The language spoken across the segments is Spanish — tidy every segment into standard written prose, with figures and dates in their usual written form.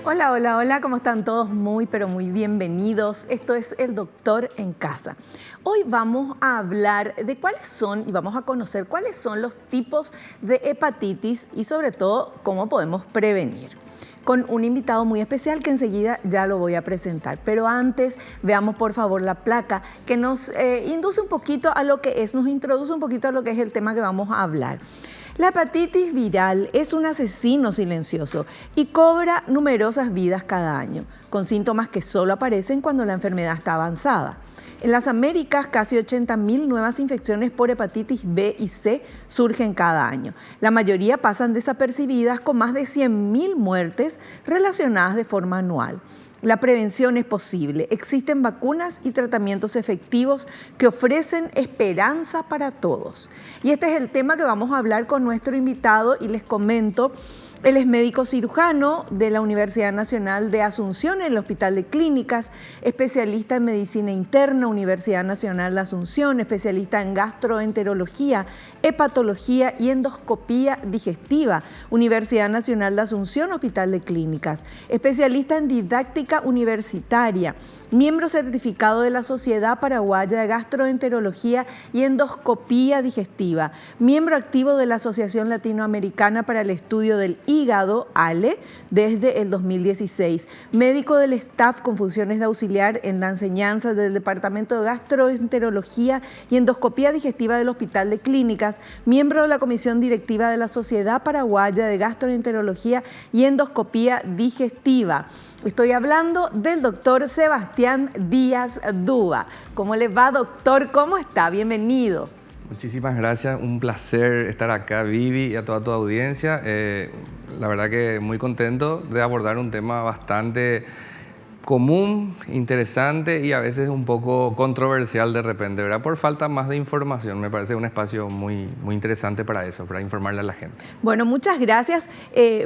Hola, hola, hola, ¿cómo están todos? Muy, pero muy bienvenidos. Esto es El Doctor en Casa. Hoy vamos a hablar de cuáles son y vamos a conocer cuáles son los tipos de hepatitis y sobre todo cómo podemos prevenir. Con un invitado muy especial que enseguida ya lo voy a presentar. Pero antes, veamos por favor la placa que nos induce un poquito a lo que es, nos introduce un poquito a lo que es el tema que vamos a hablar. La hepatitis viral es un asesino silencioso y cobra numerosas vidas cada año, con síntomas que solo aparecen cuando la enfermedad está avanzada. En las Américas, casi 80.000 nuevas infecciones por hepatitis B y C surgen cada año. La mayoría pasan desapercibidas, con más de 100.000 muertes relacionadas de forma anual. La prevención es posible. Existen vacunas y tratamientos efectivos que ofrecen esperanza para todos. Y este es el tema que vamos a hablar con nuestro invitado y les comento. Él es médico cirujano de la Universidad Nacional de Asunción en el Hospital de Clínicas, especialista en medicina interna, Universidad Nacional de Asunción, especialista en gastroenterología, hepatología y endoscopía digestiva, Universidad Nacional de Asunción, Hospital de Clínicas, especialista en didáctica universitaria, miembro certificado de la Sociedad Paraguaya de Gastroenterología y Endoscopía Digestiva, miembro activo de la Asociación Latinoamericana para el Estudio del Hígado, ALE, desde el 2016, médico del staff con funciones de auxiliar en la enseñanza del Departamento de Gastroenterología y Endoscopía Digestiva del Hospital de Clínicas, miembro de la Comisión Directiva de la Sociedad Paraguaya de Gastroenterología y Endoscopía Digestiva. Estoy hablando del doctor Sebastián Díaz Dúa. ¿Cómo le va, doctor? ¿Cómo está? Bienvenido. Muchísimas gracias, un placer estar acá, Vivi, y a toda tu audiencia. La verdad que muy contento de abordar un tema bastante común, interesante y a veces un poco controversial de repente, ¿verdad? Por falta más de información. Me parece un espacio muy interesante para eso, para informarle a la gente. Bueno, muchas gracias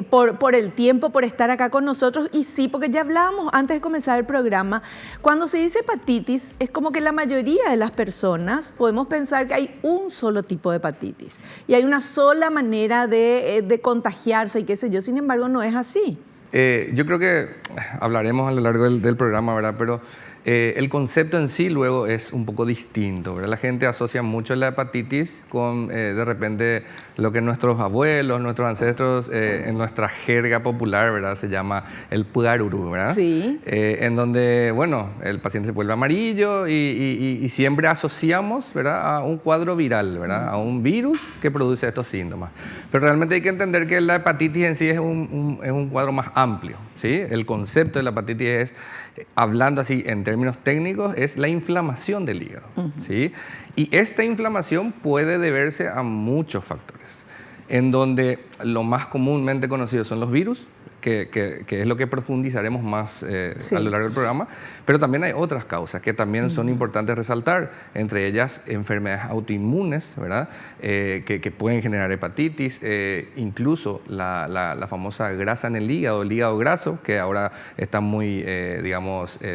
por el tiempo, por estar acá con nosotros. Y sí, porque ya hablábamos antes de comenzar el programa, cuando se dice hepatitis, es como que la mayoría de las personas podemos pensar que hay un solo tipo de hepatitis y hay una sola manera de contagiarse y qué sé yo. Sin embargo, no es así. Yo creo que hablaremos a lo largo del programa, ¿verdad? Pero el concepto en sí luego es un poco distinto, ¿verdad? La gente asocia mucho la hepatitis con de repente lo que nuestros abuelos, nuestros ancestros, en nuestra jerga popular, ¿verdad? Se llama el puaruru, ¿verdad? Sí. En donde, bueno, el paciente se vuelve amarillo y siempre asociamos, ¿verdad? A un cuadro viral, ¿verdad? A un virus que produce estos síntomas. Pero realmente hay que entender que la hepatitis en sí es un cuadro más amplio, ¿sí? El concepto de la hepatitis es, hablando así en términos técnicos, es la inflamación del hígado, ¿sí? Y esta inflamación puede deberse a muchos factores, en donde lo más comúnmente conocido son los virus, que es lo que profundizaremos más Sí. a lo largo del programa, pero también hay otras causas que también son importantes resaltar, entre ellas enfermedades autoinmunes, ¿verdad? Que pueden generar hepatitis, incluso la famosa grasa en el hígado graso, que ahora está muy,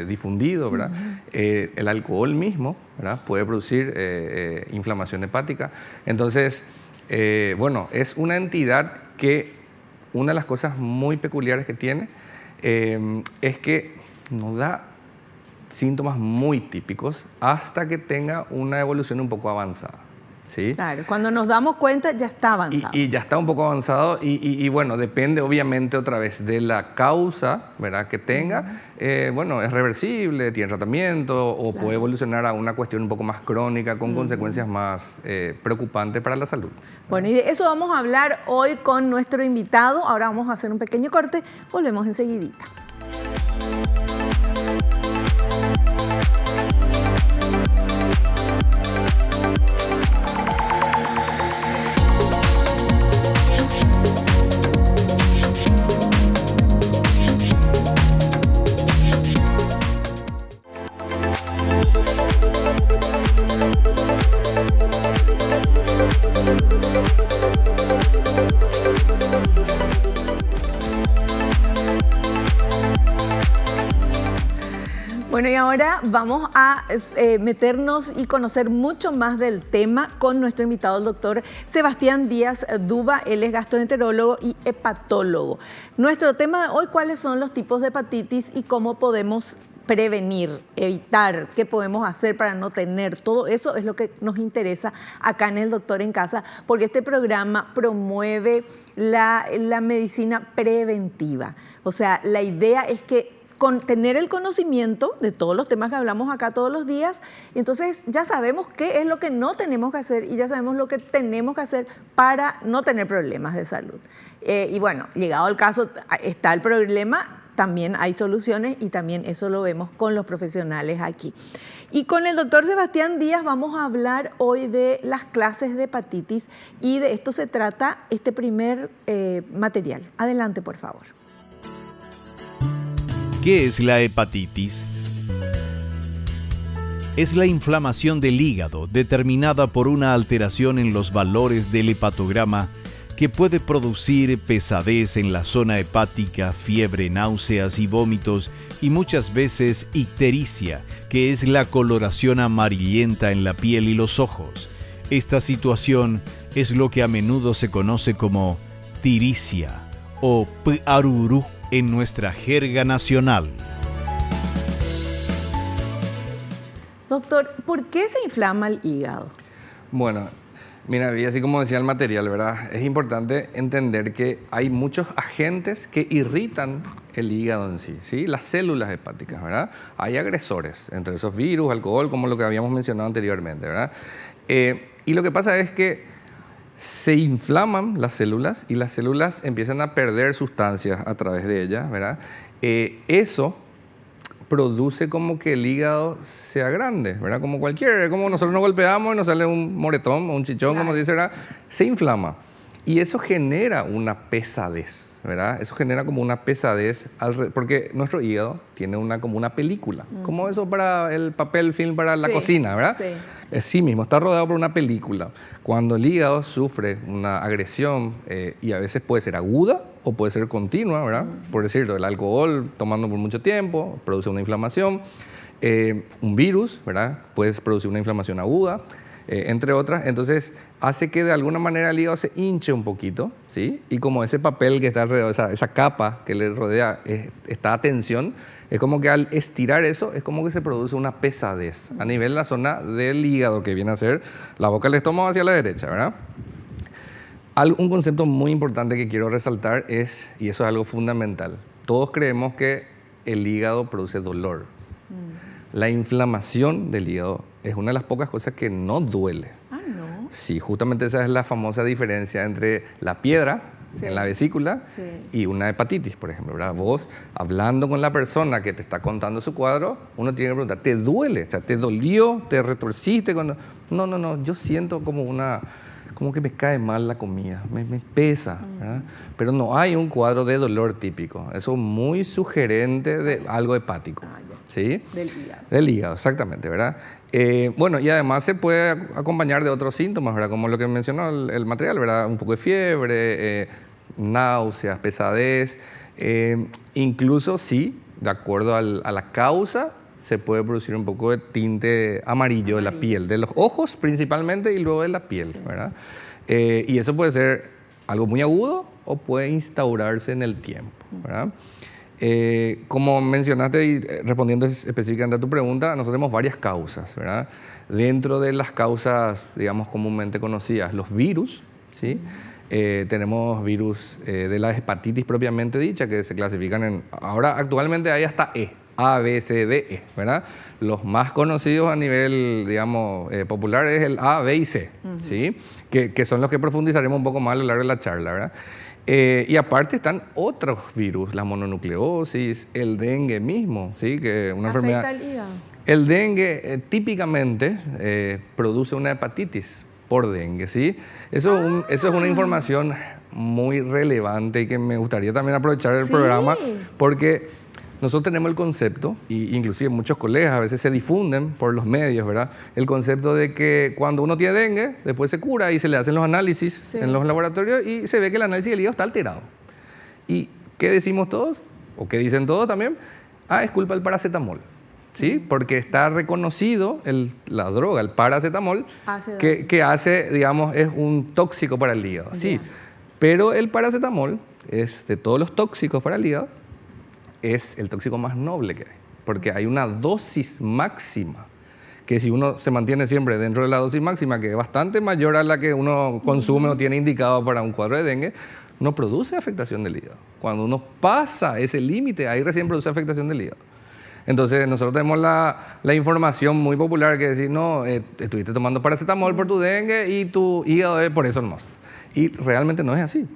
difundido, ¿verdad? El alcohol mismo, ¿verdad? Puede producir inflamación hepática. Entonces, bueno, es una entidad que una de las cosas muy peculiares que tiene es que nos da síntomas muy típicos hasta que tenga una evolución un poco avanzada, ¿sí? Claro, cuando nos damos cuenta ya está avanzado. Y ya está un poco avanzado y bueno, depende obviamente otra vez de la causa, ¿verdad? Que tenga. Bueno, es reversible, tiene tratamiento o puede evolucionar a una cuestión un poco más crónica con consecuencias más preocupantes para la salud. Bueno, y de eso vamos a hablar hoy con nuestro invitado. Ahora vamos a hacer un pequeño corte, volvemos enseguidita. Bueno, y ahora vamos a meternos y conocer mucho más del tema con nuestro invitado, el doctor Sebastián Díaz Duba. Él es gastroenterólogo y hepatólogo. Nuestro tema de hoy, ¿cuáles son los tipos de hepatitis y cómo podemos prevenir, evitar, qué podemos hacer para no tener? Todo eso es lo que nos interesa acá en El Doctor en Casa, porque este programa promueve la medicina preventiva. O sea, la idea es que con tener el conocimiento de todos los temas que hablamos acá todos los días, entonces ya sabemos qué es lo que no tenemos que hacer y ya sabemos lo que tenemos que hacer para no tener problemas de salud. Y bueno, llegado al caso, está el problema, también hay soluciones y también eso lo vemos con los profesionales aquí. Y con el doctor Sebastián Díaz vamos a hablar hoy de las clases de hepatitis y de esto se trata este primer material. Adelante, por favor. ¿Qué es la hepatitis? Es la inflamación del hígado determinada por una alteración en los valores del hepatograma que puede producir pesadez en la zona hepática, fiebre, náuseas y vómitos y muchas veces ictericia, que es la coloración amarillenta en la piel y los ojos. Esta situación es lo que a menudo se conoce como tiricia o p'arurú en nuestra jerga nacional. Doctor, ¿por qué se inflama el hígado? Bueno, mira, y así como decía el material, ¿verdad? Es importante entender que hay muchos agentes que irritan el hígado en sí, ¿sí? Las células hepáticas, ¿verdad? Hay agresores, entre esos virus, alcohol, como lo que habíamos mencionado anteriormente, ¿verdad? Y lo que pasa es que se inflaman las células y las células empiezan a perder sustancias a través de ellas, ¿verdad? Eso produce como que el hígado sea grande, ¿verdad? Como cualquiera, como nosotros nos golpeamos y nos sale un moretón o un chichón, claro, como dice, ¿verdad? Se inflama. Y eso genera una pesadez, ¿verdad? Eso genera como una pesadez, porque nuestro hígado tiene como una película, como eso para el papel film para la cocina, ¿verdad? Sí. Sí mismo, está rodeado por una película. Cuando el hígado sufre una agresión, y a veces puede ser aguda o puede ser continua, ¿verdad? Por decirlo, el alcohol tomando por mucho tiempo produce una inflamación. Un virus, ¿verdad? Puede producir una inflamación aguda, entre otras. Entonces hace que de alguna manera el hígado se hinche un poquito, ¿sí? Y como ese papel que está alrededor, esa capa que le rodea está a tensión, es como que al estirar eso, es como que se produce una pesadez a nivel de la zona del hígado, que viene a ser la boca del estómago hacia la derecha, ¿verdad? Un concepto muy importante que quiero resaltar es, y eso es algo fundamental, todos creemos que el hígado produce dolor. La inflamación del hígado es una de las pocas cosas que no duele. Ah, ¿no? Sí, justamente esa es la famosa diferencia entre la piedra en la vesícula y una hepatitis, por ejemplo, ¿verdad? Vos, hablando con la persona que te está contando su cuadro, uno tiene que preguntar, ¿te duele? O sea, ¿te dolió? ¿Te retorciste? No, yo siento como que me cae mal la comida, me pesa, ¿verdad? Pero no hay un cuadro de dolor típico. Eso es muy sugerente de algo hepático, ¿sí? Del hígado. Del hígado, exactamente, ¿verdad? Bueno, y además se puede acompañar de otros síntomas, ¿verdad? Como lo que mencionó el material, ¿verdad? Un poco de fiebre, náuseas, pesadez. Incluso, sí, de acuerdo a la causa, se puede producir un poco de tinte amarillo de la piel, de los ojos principalmente y luego de la piel, ¿verdad? Y eso puede ser algo muy agudo o puede instaurarse en el tiempo, ¿verdad? Como mencionaste y respondiendo específicamente a tu pregunta, nosotros tenemos varias causas, ¿verdad? Dentro de las causas, digamos, comúnmente conocidas, los virus, ¿sí? Tenemos virus de la hepatitis propiamente dicha, que se clasifican ahora actualmente hay hasta A, B, C, D, E, ¿verdad? Los más conocidos a nivel, digamos, popular es el A, B y C, ¿sí? Que son los que profundizaremos un poco más a lo largo de la charla, ¿verdad? Y aparte están otros virus, la mononucleosis, el dengue mismo, ¿sí? Que una enfermedad. ¿Afecta al hígado? El dengue típicamente produce una hepatitis por dengue, ¿sí? Eso es una información muy relevante y que me gustaría también aprovechar el programa porque nosotros tenemos el concepto, y inclusive muchos colegas a veces se difunden por los medios, ¿verdad? El concepto de que cuando uno tiene dengue, después se cura y se le hacen los análisis en los laboratorios y se ve que el análisis del hígado está alterado. ¿Y qué decimos todos? ¿O qué dicen todos también? Es culpa del paracetamol. ¿sí? Porque está reconocido la droga, el paracetamol, Hace que hace, digamos, es un tóxico para el hígado. Sí, pero el paracetamol es, de todos los tóxicos para el hígado, es el tóxico más noble que hay, porque hay una dosis máxima, que si uno se mantiene siempre dentro de la dosis máxima, que es bastante mayor a la que uno consume o tiene indicado para un cuadro de dengue, no produce afectación del hígado. Cuando uno pasa ese límite, ahí recién produce afectación del hígado. Entonces nosotros tenemos la información muy popular que dice, no, estuviste tomando paracetamol por tu dengue y tu hígado es por eso nomás. Y realmente no es así.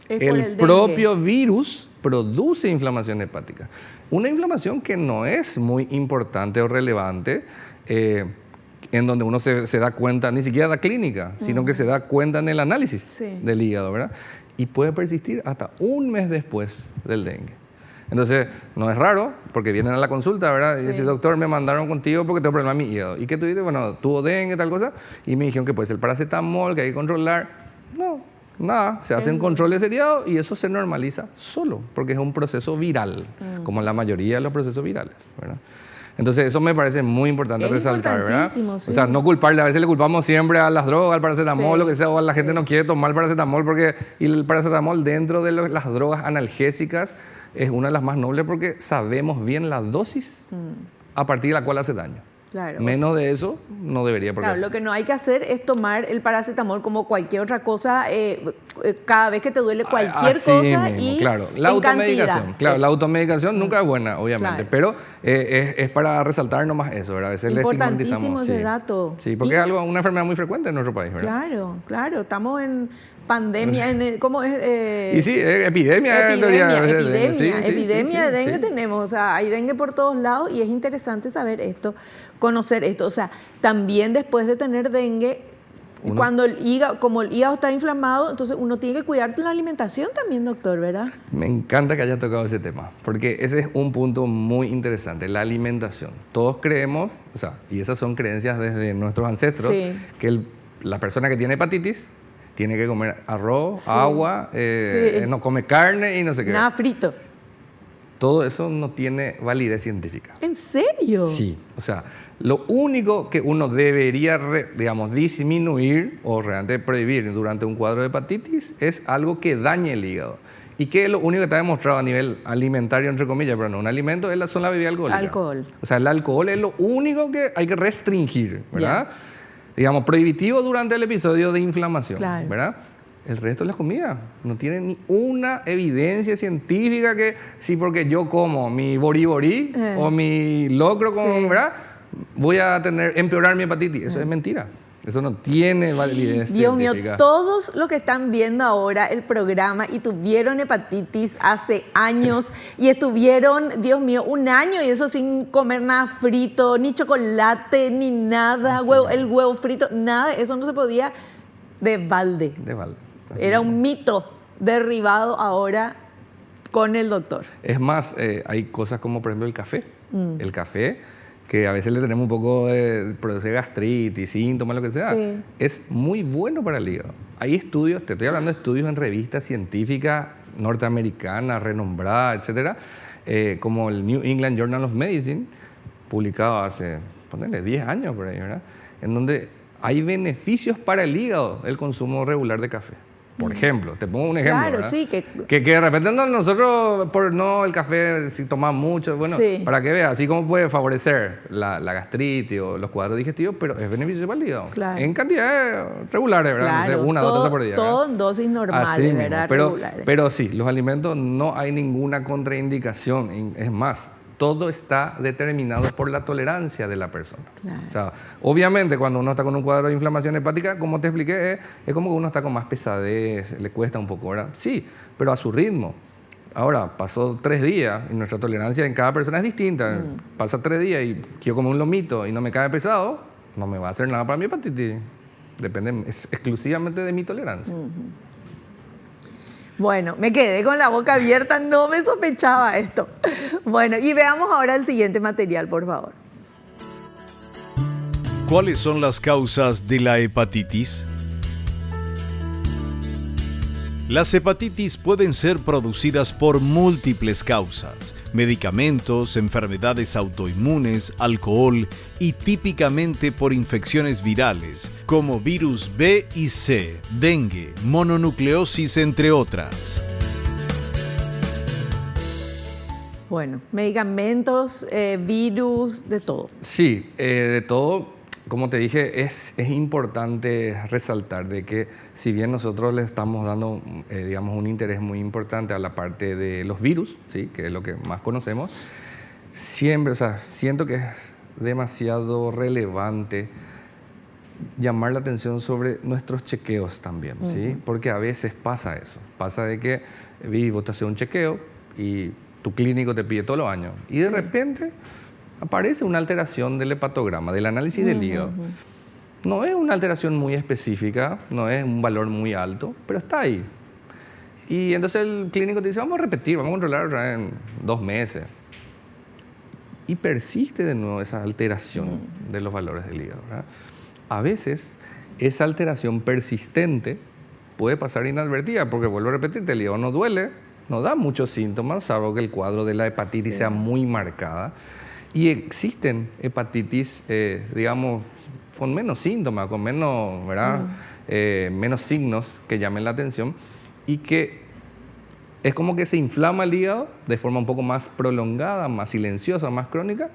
Es por El propio virus produce inflamación hepática. Una inflamación que no es muy importante o relevante, en donde uno se da cuenta, ni siquiera da clínica, sino que se da cuenta en el análisis del hígado, ¿verdad? Y puede persistir hasta un mes después del dengue. Entonces, no es raro, porque vienen a la consulta, ¿verdad? Y dicen, doctor, me mandaron contigo porque tengo problema en mi hígado. ¿Y qué tú dices? Bueno, tuvo dengue, tal cosa, y me dijeron que puede ser paracetamol, que hay que controlar. No, nada, se hace un control de seriado y eso se normaliza solo, porque es un proceso viral, como la mayoría de los procesos virales, ¿verdad? Entonces, eso me parece muy importante resaltar, ¿verdad? Sí. O sea, no culparle, a veces le culpamos siempre a las drogas, al paracetamol, lo que sea, o a la gente no quiere tomar paracetamol, porque y el paracetamol dentro de las drogas analgésicas es una de las más nobles porque sabemos bien la dosis a partir de la cual hace daño. Claro, Menos de eso no debería. Claro, lo que no hay que hacer es tomar el paracetamol como cualquier otra cosa cada vez que te duele cualquier así cosa mismo, y claro. La en automedicación, cantidad. claro, la automedicación nunca es buena, obviamente, pero es para resaltar nomás eso, ¿verdad? A veces le estigmatizamos. Importantísimo ese dato. Sí, porque es una enfermedad muy frecuente en nuestro país, ¿verdad? Claro, estamos en pandemia, ¿cómo es? Y sí, epidemia en teoría. Epidemia de dengue tenemos, o sea, hay dengue por todos lados y es interesante saber esto, conocer esto, o sea, también después de tener dengue, cuando como el hígado está inflamado, entonces uno tiene que cuidar la alimentación también, doctor, ¿verdad? Me encanta que hayas tocado ese tema, porque ese es un punto muy interesante, la alimentación. Todos creemos, o sea, y esas son creencias desde nuestros ancestros, que la persona que tiene hepatitis tiene que comer arroz, agua, no come carne y no sé qué. Nada frito. Todo eso no tiene validez científica. ¿En serio? Sí, o sea, lo único que uno debería, digamos, disminuir o realmente prohibir durante un cuadro de hepatitis es algo que dañe el hígado. Y que lo único que está demostrado a nivel alimentario, entre comillas, pero no un alimento, son las bebidas alcohólicas. Alcohol. O sea, el alcohol es lo único que hay que restringir, ¿verdad? Digamos, prohibitivo durante el episodio de inflamación, ¿verdad? El resto de las comidas no tiene ni una evidencia científica que sí, porque yo como mi boriborí o mi locro, ¿verdad? Voy a empeorar mi hepatitis. Eso es mentira. Eso no tiene validez Dios científica. mío, todos los que están viendo ahora el programa y tuvieron hepatitis hace años y estuvieron, Dios mío, un año y eso sin comer nada frito, ni chocolate, ni nada, el huevo frito, nada, eso no se podía de balde. Era un mito derribado ahora con el doctor. Es más, hay cosas como por ejemplo el café. El café, que a veces le tenemos un poco de produce gastritis, síntomas, lo que sea, es muy bueno para el hígado. Hay estudios, te estoy hablando de estudios en revistas científicas norteamericanas, renombradas, etcétera, como el New England Journal of Medicine, publicado hace, ponele, 10 años por ahí, ¿verdad? En donde hay beneficios para el hígado el consumo regular de café. Por ejemplo, te pongo un ejemplo, claro, ¿verdad? sí, que de repente nosotros, el café, si tomamos mucho, bueno, para que veas, así como puede favorecer la gastritis o los cuadros digestivos, pero es beneficio para el hígado. En cantidades regulares, ¿verdad? Claro, una, dos tazas por día. Todo en dosis normales, ¿verdad? Pero sí, los alimentos no hay ninguna contraindicación. Es más, todo está determinado por la tolerancia de la persona. O sea, obviamente cuando uno está con un cuadro de inflamación hepática, como te expliqué, es como que uno está con más pesadez, le cuesta un poco, ¿verdad? Sí, pero a su ritmo. Ahora, pasó 3 días y nuestra tolerancia en cada persona es distinta. Pasa 3 días y quiero comer un lomito y no me cae pesado, no me va a hacer nada para mi hepatitis. Depende exclusivamente de mi tolerancia. Bueno, me quedé con la boca abierta, no me sospechaba esto. Bueno, y veamos ahora el siguiente material, por favor. ¿Cuáles son las causas de la hepatitis? Las hepatitis pueden ser producidas por múltiples causas: medicamentos, enfermedades autoinmunes, alcohol y típicamente por infecciones virales como virus B y C, dengue, mononucleosis, entre otras. Bueno, medicamentos, virus, de todo. Sí, de todo. Como te dije, es importante resaltar de que si bien nosotros le estamos dando, digamos, un interés muy importante a la parte de los virus, ¿sí? Que es lo que más conocemos, siempre, o sea, siento que es demasiado relevante llamar la atención sobre nuestros chequeos también, ¿sí? Porque a veces pasa eso, pasa de que vos te haces un chequeo y tu clínico te pide todos los años y de repente aparece una alteración del hepatograma, del análisis del hígado. No es una alteración muy específica, no es un valor muy alto, pero está ahí. Y entonces el clínico te dice, vamos a repetir, vamos a controlar en 2 meses. Y persiste de nuevo esa alteración de los valores del hígado, ¿verdad? A veces esa alteración persistente puede pasar inadvertida, porque vuelvo a repetirte, el hígado no duele, no da muchos síntomas, salvo que el cuadro de la hepatitis sea muy marcada. Y existen hepatitis, digamos, con menos síntomas, con menos, ¿verdad? Menos signos que llamen la atención y que es como que se inflama el hígado de forma un poco más prolongada, más silenciosa, más crónica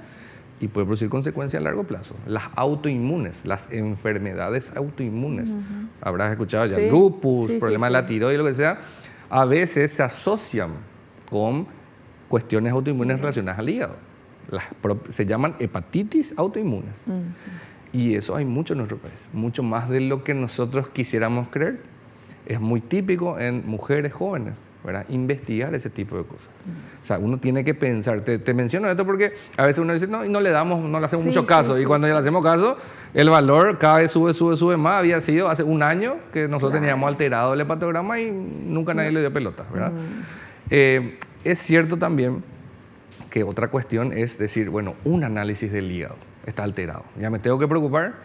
y puede producir consecuencias a largo plazo. Las autoinmunes, las enfermedades autoinmunes. Habrás escuchado ya lupus, problemas de la tiroides, lo que sea, a veces se asocian con cuestiones autoinmunes relacionadas al hígado. Se llaman hepatitis autoinmunes. Y eso hay mucho en nuestro país, mucho más de lo que nosotros quisiéramos creer. Es muy típico en mujeres jóvenes, ¿verdad? Investigar ese tipo de cosas. O sea, uno tiene que pensar, te menciono esto porque a veces uno dice, no, y no le hacemos mucho caso. Y cuando ya le hacemos caso, el valor cada vez sube más. Había sido hace un año que nosotros teníamos alterado el hepatograma y nunca nadie le dio pelota, ¿verdad? Es cierto también que otra cuestión es decir, bueno, un análisis del hígado está alterado. Ya me tengo que preocupar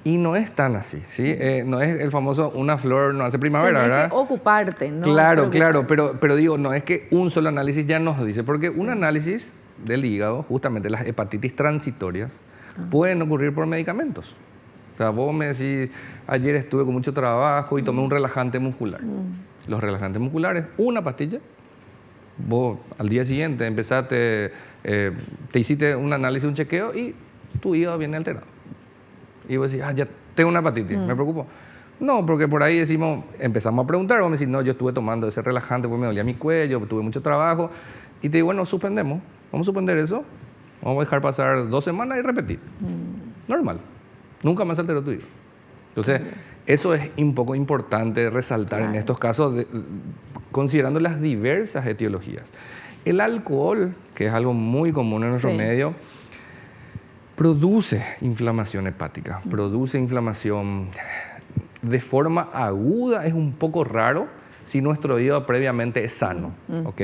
y no es tan así, ¿sí? No es el famoso una flor no hace primavera, Tienes ¿verdad? que ocuparte, ¿no? Claro, pero digo, no es que un solo análisis ya nos dice, porque un análisis del hígado, justamente las hepatitis transitorias, pueden ocurrir por medicamentos. O sea, vos me decís, ayer estuve con mucho trabajo y tomé un relajante muscular. Los relajantes musculares, una pastilla, vos al día siguiente empezaste, te hiciste un análisis, un chequeo y tu hígado viene alterado. Y vos decís, ya tengo una hepatitis, me preocupo. No, porque por ahí empezamos a preguntar, vos me decís, no, yo estuve tomando ese relajante porque me dolía mi cuello, tuve mucho trabajo. Y te digo, bueno, suspendemos, vamos a suspender eso, vamos a dejar pasar 2 semanas y repetir. Normal, nunca más alteró tu hígado. Entonces, eso es un poco importante resaltar en estos casos, considerando las diversas etiologías. El alcohol, que es algo muy común en nuestro medio, produce inflamación hepática, produce inflamación de forma aguda. Es un poco raro si nuestro hígado previamente es sano, ¿ok?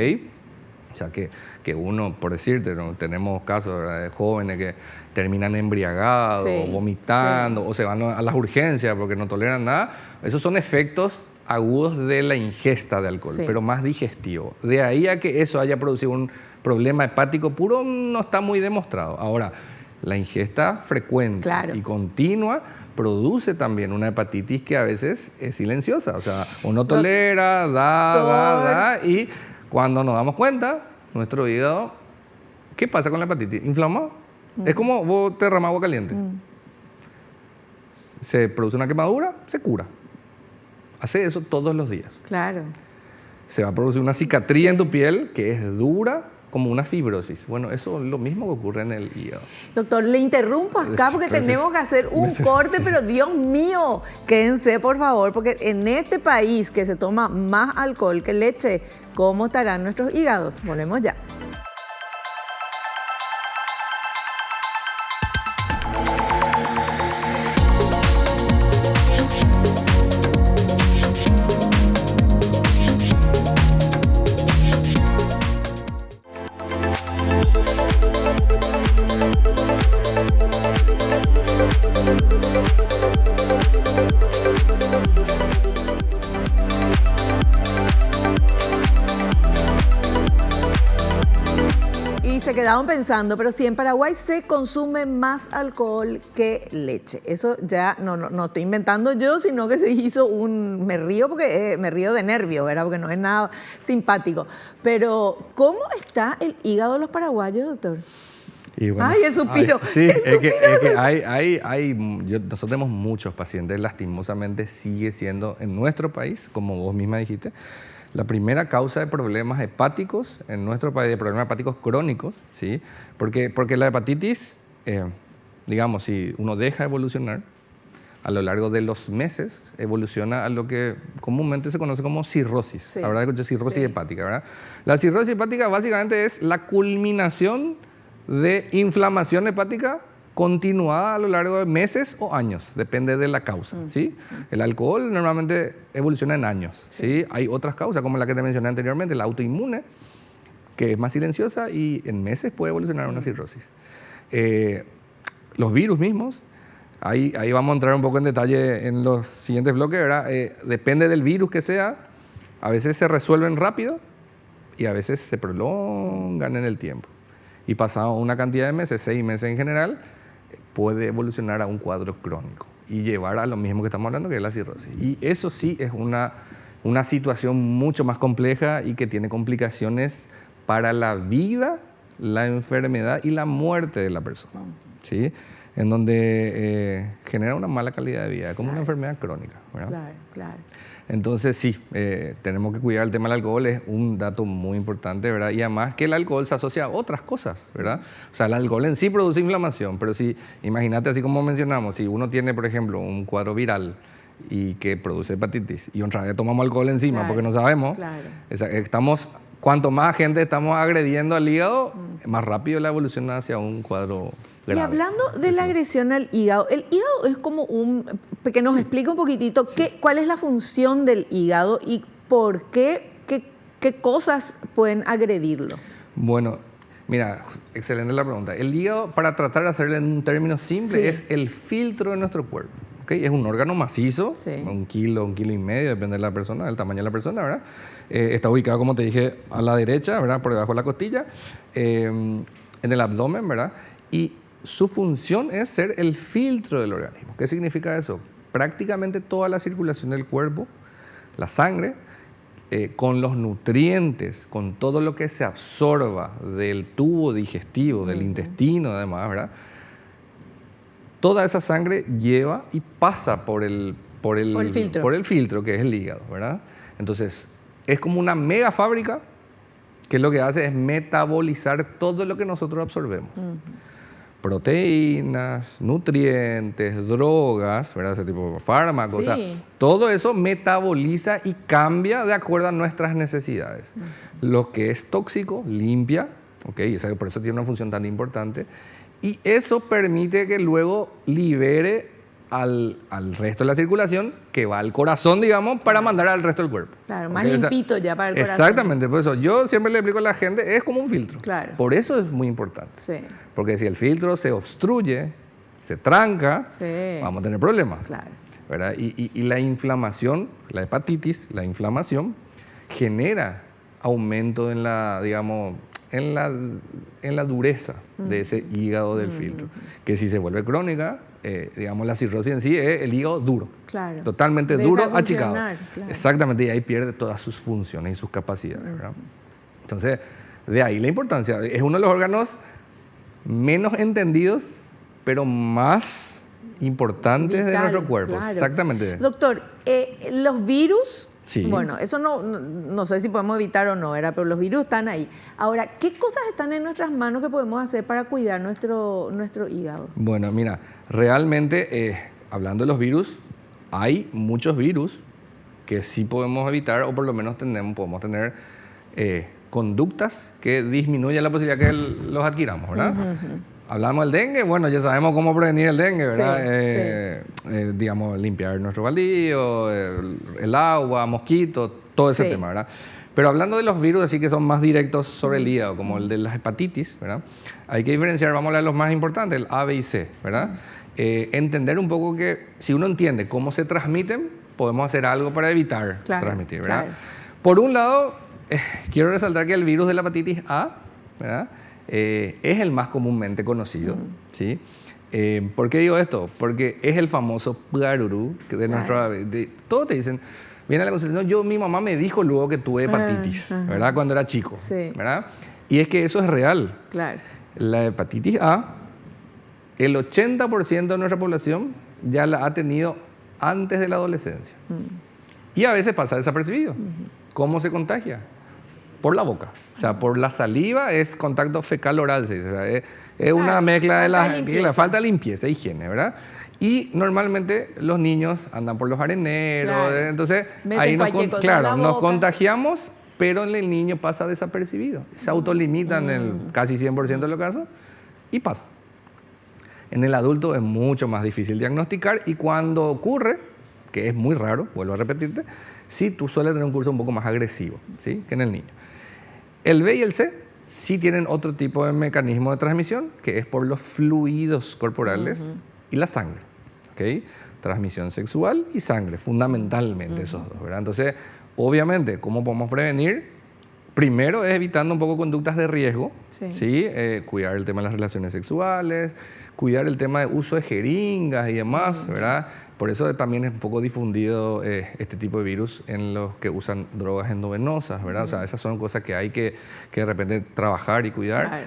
O sea, que uno, por decirte, ¿no? Tenemos casos, ¿verdad?, de jóvenes que terminan embriagados, vomitando, o se van a las urgencias porque no toleran nada. Esos son efectos agudos de la ingesta de alcohol, pero más digestivo. De ahí a que eso haya producido un problema hepático puro no está muy demostrado. Ahora, la ingesta frecuente y continua produce también una hepatitis que a veces es silenciosa. O sea, uno tolera, da, y cuando nos damos cuenta, nuestro hígado, ¿qué pasa con la hepatitis? Inflamado. Es como vos te derramás agua caliente. Se produce una quemadura, se cura. Hace eso todos los días. Claro. Se va a producir una cicatriz en tu piel que es dura, como una fibrosis. Bueno, eso es lo mismo que ocurre en el hígado. Doctor, le interrumpo acá porque tenemos que hacer un corte, pero Dios mío, quédense por favor, porque en este país que se toma más alcohol que leche, ¿cómo estarán nuestros hígados? Volvemos ya. se quedaban pensando, pero si en Paraguay se consume más alcohol que leche. Eso ya no estoy inventando yo, sino que se hizo me río porque me río de nervios, ¿verdad? Porque no es nada simpático. Pero, ¿cómo está el hígado de los paraguayos, doctor? Y bueno, ¡ay, el suspiro! Sí, el suspiro. es que nosotros tenemos muchos pacientes, lastimosamente sigue siendo en nuestro país, como vos misma dijiste, la primera causa de problemas hepáticos en nuestro país, de problemas hepáticos crónicos, ¿sí? Porque la hepatitis, digamos, si uno deja evolucionar, a lo largo de los meses evoluciona a lo que comúnmente se conoce como cirrosis. Sí. La verdad que cirrosis Sí. hepática, ¿verdad? La cirrosis hepática básicamente es la culminación de inflamación hepática continuada a lo largo de meses o años, depende de la causa, ¿sí? El alcohol normalmente evoluciona en años, ¿sí? Hay otras causas, como la que te mencioné anteriormente, la autoinmune, que es más silenciosa y en meses puede evolucionar una cirrosis. Los virus mismos, ahí vamos a entrar un poco en detalle en los siguientes bloques, ¿verdad? Depende del virus que sea, a veces se resuelven rápido y a veces se prolongan en el tiempo. Y pasado una cantidad de meses, 6 meses en general, puede evolucionar a un cuadro crónico y llevar a lo mismo que estamos hablando, que es la cirrosis. Y eso sí es una situación mucho más compleja y que tiene complicaciones para la vida, la enfermedad y la muerte de la persona, ¿sí? En donde genera una mala calidad de vida, como una enfermedad crónica, ¿verdad? Claro, claro. Entonces sí, tenemos que cuidar el tema del alcohol, es un dato muy importante, ¿verdad? Y además que el alcohol se asocia a otras cosas, ¿verdad? O sea, el alcohol en sí produce inflamación, pero si, imagínate así como mencionamos, si uno tiene, por ejemplo, un cuadro viral y que produce hepatitis y otra vez tomamos alcohol encima Claro, porque no sabemos, claro. cuanto más gente estamos agrediendo al hígado, más rápido la evolución hacia un cuadro grave. Y hablando de la agresión al hígado, el hígado es como que nos explica un poquitito cuál es la función del hígado y por qué cosas pueden agredirlo. Bueno, mira, excelente la pregunta. El hígado, para tratar de hacerlo en un término simple, Sí. es el filtro de nuestro cuerpo. ¿Okay? Es un órgano macizo, Sí. 1 kilo, 1,5 kilos, depende de la persona, del tamaño de la persona, ¿verdad? Está ubicado, como te dije, a la derecha, ¿verdad? Por debajo de la costilla, en el abdomen, ¿verdad? Y su función es ser el filtro del organismo. ¿Qué significa eso? Prácticamente toda la circulación del cuerpo, la sangre, con los nutrientes, con todo lo que se absorba del tubo digestivo, del intestino, además, ¿verdad? Toda esa sangre lleva y pasa por el filtro, que es el hígado, ¿verdad? Entonces, es como una mega fábrica que lo que hace es metabolizar todo lo que nosotros absorbemos. Proteínas, nutrientes, drogas, ¿verdad? Ese tipo de fármacos. Sí. O sea, todo eso metaboliza y cambia de acuerdo a nuestras necesidades. Lo que es tóxico, limpia, ¿ok? Por eso tiene una función tan importante. Y eso permite que luego libere al resto de la circulación, que va al corazón, digamos, para mandar al resto del cuerpo. Claro, más ¿Ok? limpito ya para el corazón. Exactamente, por eso yo siempre le explico a la gente, es como un filtro. Claro. Por eso es muy importante. Sí. Porque si el filtro se obstruye, se tranca, Sí. vamos a tener problemas. Claro. ¿Verdad? Y la inflamación, la hepatitis, la inflamación, genera aumento en la, digamos, en la dureza de ese hígado del filtro. Que si se vuelve crónica, digamos, la cirrosis en sí es el hígado duro. Claro. Totalmente Deja duro, de achicado. funcionar, claro. Exactamente, y ahí pierde todas sus funciones y sus capacidades. ¿Verdad? Entonces, de ahí la importancia. Es uno de los órganos menos entendidos, pero más importantes de Vital, nuestro cuerpo. claro. Exactamente. Doctor, los virus, Sí. bueno, eso no sé si podemos evitar o no, ¿verdad? Pero los virus están ahí. Ahora, ¿qué cosas están en nuestras manos que podemos hacer para cuidar nuestro hígado? Bueno, mira, realmente, hablando de los virus, hay muchos virus que sí podemos evitar, o por lo menos podemos tener conductas que disminuyan la posibilidad que los adquiramos, ¿verdad? Hablamos del dengue, bueno, ya sabemos cómo prevenir el dengue, ¿verdad? Digamos, limpiar nuestro baldío, el agua, mosquitos, todo ese tema, ¿verdad? Pero hablando de los virus así que son más directos sobre el hígado, como el de las hepatitis, ¿verdad? Hay que diferenciar, vamos a hablar de los más importantes, el A, B y C, ¿verdad? Entender un poco que si uno entiende cómo se transmiten, podemos hacer algo para evitar transmitir, ¿verdad? Claro. Por un lado, quiero resaltar que el virus de la hepatitis A, ¿verdad? es el más comúnmente conocido, ¿sí? ¿Por qué digo esto? Porque es el famoso Pgaruru, que todos te dicen, viene a la consulta, no, mi mamá me dijo luego que tuve hepatitis, ¿verdad? Cuando era chico, ¿verdad? Y es que eso es real. Claro. La hepatitis A, el 80% de nuestra población ya la ha tenido antes de la adolescencia. Y a veces pasa desapercibido. ¿Cómo se contagia? Por la boca. O sea, por la saliva es contacto fecal-oral. Se dice, ¿verdad? Es una mezcla de la falta de limpieza, higiene, ¿verdad? Y normalmente los niños andan por los areneros, entonces ahí nos contagiamos, pero en el niño pasa desapercibido. Se autolimita en el casi 100% de los casos y pasa. En el adulto es mucho más difícil diagnosticar y cuando ocurre, que es muy raro, vuelvo a repetirte, sí, tú sueles tener un curso un poco más agresivo, ¿sí?, que en el niño. El B y el C sí tienen otro tipo de mecanismo de transmisión, que es por los fluidos corporales y la sangre, ¿ok? Transmisión sexual y sangre, fundamentalmente esos dos, ¿verdad? Entonces, obviamente, ¿cómo podemos prevenir? Primero es evitando un poco conductas de riesgo, ¿sí? Cuidar el tema de las relaciones sexuales, cuidar el tema de uso de jeringas y demás, ¿verdad? Por eso también es un poco difundido este tipo de virus en los que usan drogas endovenosas, ¿verdad? O sea, esas son cosas que hay que de repente trabajar y cuidar.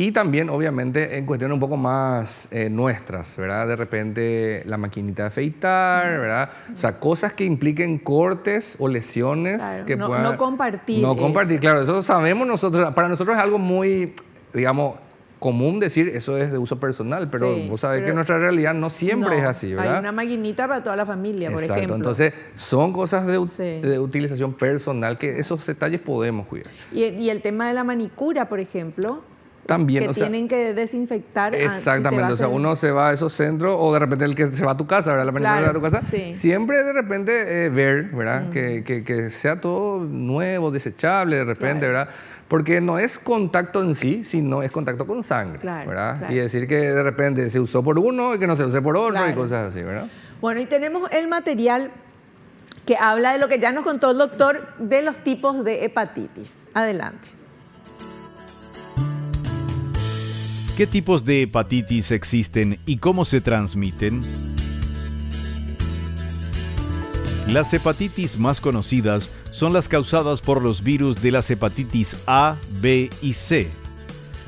Y también, obviamente, en cuestiones un poco más nuestras, ¿verdad? De repente la maquinita de afeitar, ¿verdad? O sea, cosas que impliquen cortes o lesiones que puedan... No compartir. No compartir, claro. Eso sabemos nosotros. Para nosotros es algo muy, digamos, común decir eso es de uso personal, pero vos sabés que nuestra realidad no siempre es así, ¿verdad? Hay una maquinita para toda la familia, por ejemplo. Entonces son cosas de utilización personal que esos detalles podemos cuidar. Y el tema de la manicura, por ejemplo, también, que tienen que desinfectar. Exactamente, o sea, uno se va a esos centros o de repente el que se va a tu casa, ¿verdad? La manicura de tu casa, siempre de repente ver, ¿verdad? Que sea todo nuevo, desechable de repente, ¿verdad? Porque no es contacto en sí, sino es contacto con sangre, ¿verdad? Y decir que de repente se usó por uno y que no se use por otro y cosas así, ¿verdad? Bueno, y tenemos el material que habla de lo que ya nos contó el doctor de los tipos de hepatitis. Adelante. ¿Qué tipos de hepatitis existen y cómo se transmiten? Las hepatitis más conocidas son las causadas por los virus de las hepatitis A, B y C.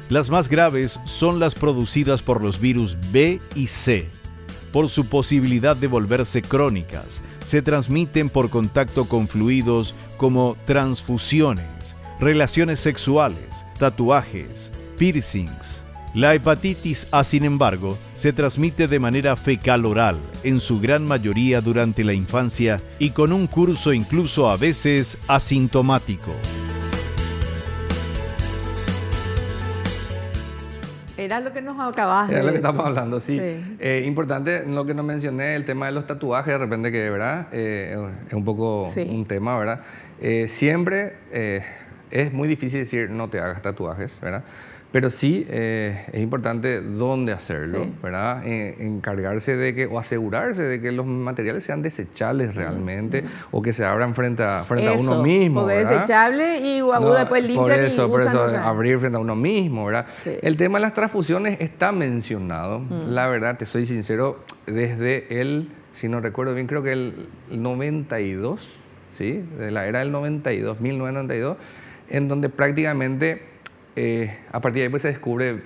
Las más graves son las producidas por los virus B y C. Por su posibilidad de volverse crónicas, se transmiten por contacto con fluidos como transfusiones, relaciones sexuales, tatuajes, piercings. La hepatitis A, sin embargo, se transmite de manera fecal-oral, en su gran mayoría durante la infancia y con un curso incluso a veces asintomático. Era lo que nos acabas de decir. Era lo que estamos hablando, sí. Importante, lo que no mencioné, el tema de los tatuajes, de repente que, ¿verdad? Es un poco un tema, ¿verdad? Siempre es muy difícil decir no te hagas tatuajes, ¿verdad? Pero sí es importante dónde hacerlo, ¿verdad? Encargarse de que, o asegurarse de que los materiales sean desechables realmente, o que se abran frente a uno mismo, porque ¿verdad? desechable y después limpian por eso, usan abrir frente a uno mismo, ¿verdad? El tema de las transfusiones está mencionado, la verdad, te soy sincero, desde si no recuerdo bien, creo que el 92, ¿sí? De la era del 92, 1992, en donde prácticamente... a partir de ahí pues se descubre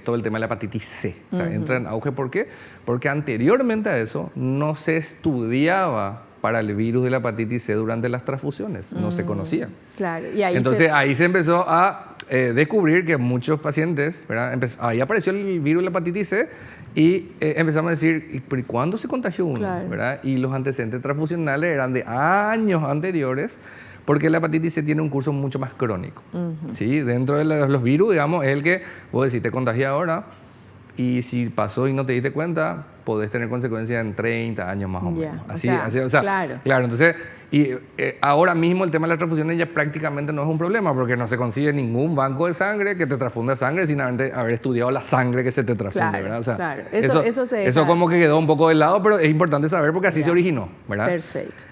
todo el tema de la hepatitis C. O sea, entra en auge. ¿Por qué? Porque anteriormente a eso no se estudiaba para el virus de la hepatitis C durante las transfusiones. No se conocía. Claro. Y ahí entonces ahí se empezó a descubrir que muchos pacientes, ¿verdad? Ahí apareció el virus de la hepatitis C y empezamos a decir, ¿y cuándo se contagió uno? ¿Verdad? Y los antecedentes transfusionales eran de años anteriores, porque la hepatitis C tiene un curso mucho más crónico. ¿Sí? Dentro de los virus, digamos, es el que vos decís, te contagias ahora, y si pasó y no te diste cuenta, podés tener consecuencias en 30 años más o menos. Claro, entonces, y ahora mismo el tema de las transfusiones ya prácticamente no es un problema, porque no se consigue ningún banco de sangre que te transfunda sangre sin haber estudiado la sangre que se te transfunde, ¿verdad? O sea, eso como que quedó un poco de lado, pero es importante saber porque así se originó, ¿verdad? Perfecto.